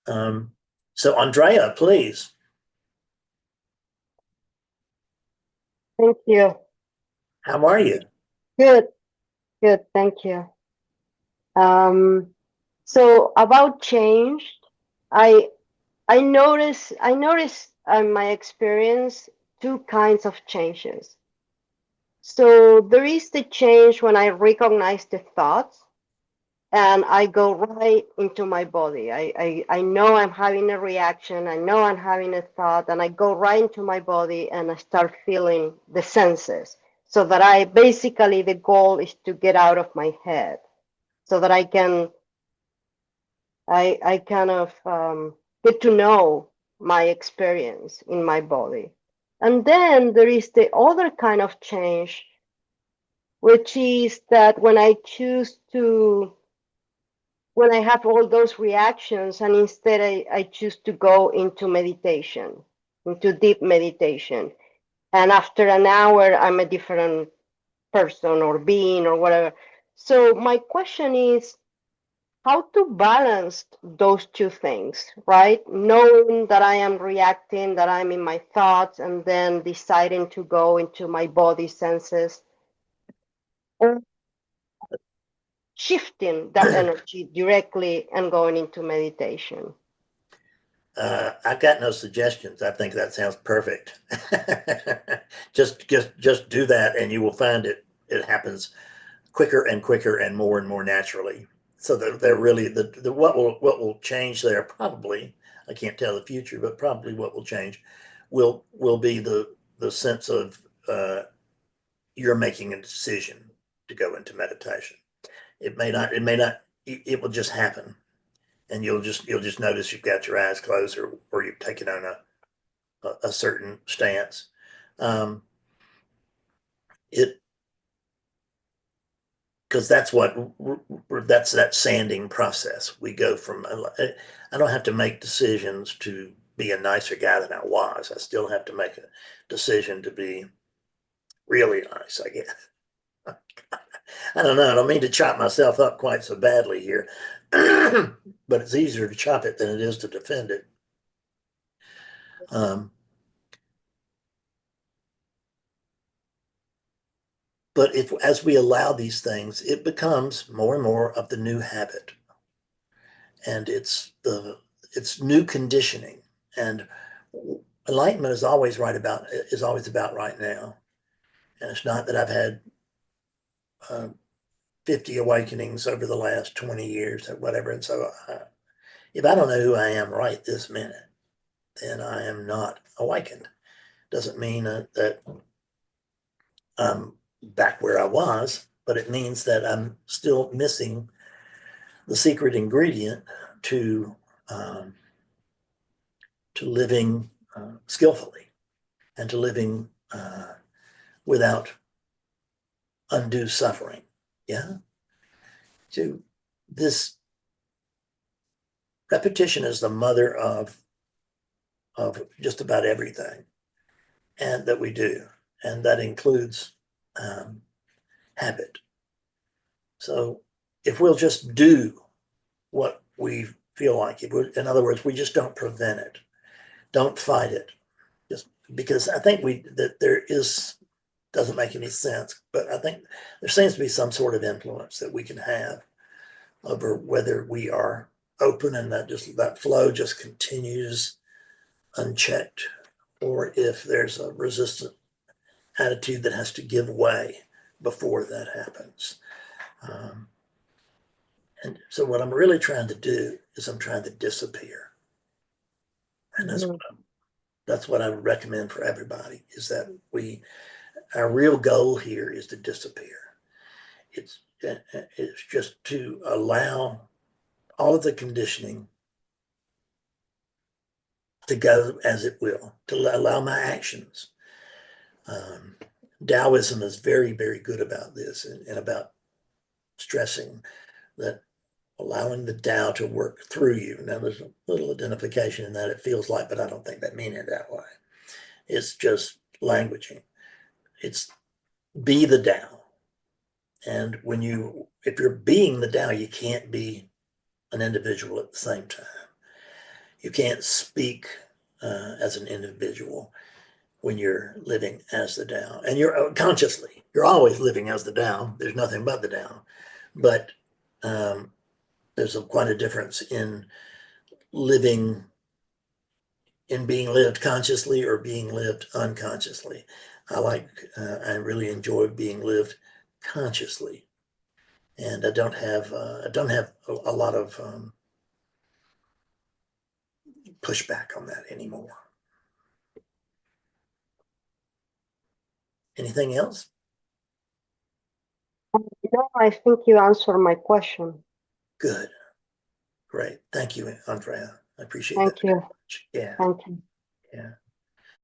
So Andrea, please. Thank you. How are you? Good, good. Thank you. Um, so about change, I I noticed in my experience two kinds of changes. So there is the change when I recognize the thoughts and I go right into my body. I know I'm having a reaction, I know I'm having a thought, and I go right into my body and I start feeling the senses. So that I basically, the goal is to get out of my head so that I kind of get to know my experience in my body. And then there is the other kind of change, which is that when I have all those reactions, and instead I choose to go into meditation, into deep meditation. And after an hour, I'm a different person or being or whatever. So my question is how to balance those two things, right? Knowing that I am reacting, that I'm in my thoughts, and then deciding to go into my body senses, or shifting that energy directly and going into meditation. I've got no suggestions. I think that sounds perfect. Just do that, and you will find it happens quicker and quicker and more naturally. So they're really the what will change there probably. I can't tell the future, but probably what will change will be the sense of you're making a decision to go into meditation. It will just happen, and you'll just notice you've got your eyes closed, or you've taken on a certain stance. Um, it because that's that sanding process. We go from I don't have to make decisions to be a nicer guy than I was. I still have to make a decision to be really nice, I guess. I don't know. I don't mean to chop myself up quite so badly here, but it's easier to chop it than it is to defend it. Um, but if as we allow these things, it becomes more and more of the new habit, and it's new conditioning. And enlightenment is always about right now. And it's not that I've had uh, 50 awakenings over the last 20 years or whatever. And so if I don't know who I am right this minute, then I am not awakened. Doesn't mean that I'm back where I was, but it means that I'm still missing the secret ingredient to um, to living skillfully, and to living without undue suffering. Yeah. So this repetition is the mother of just about everything and that we do, and that includes um, habit. So if we'll just do what we feel like it would, in other words, we just don't prevent it, don't fight it, just because I think we that there is doesn't make any sense, but I think there seems to be some sort of influence that we can have over whether we are open and that flow just continues unchecked, or if there's a resistant attitude that has to give way before that happens. Um, and so what I'm really trying to do is I'm trying to disappear. And Mhm. that's what I would recommend for everybody, is that our real goal here is to disappear. It's just to allow all of the conditioning to go as it will, to allow my actions. Um, Taoism is very, very good about this, and about stressing that allowing the Tao to work through you. Now, there's a little identification in that, it feels like, but I don't think that mean it that way. It's just languaging. It's be the Tao. And if you're being the Tao, you can't be an individual at the same time. You can't speak as an individual when you're living as the Tao. And you're consciously, you're always living as the Tao. There's nothing but the Tao. But there's quite a difference in living, in being lived consciously or being lived unconsciously. I really enjoy being lived consciously. And I don't have a lot of pushback on that anymore. Anything else? No, I think you answered my question. Good. Great. Thank you, Andrea. I appreciate that Thank very you. much. Yeah. Thank you. Yeah.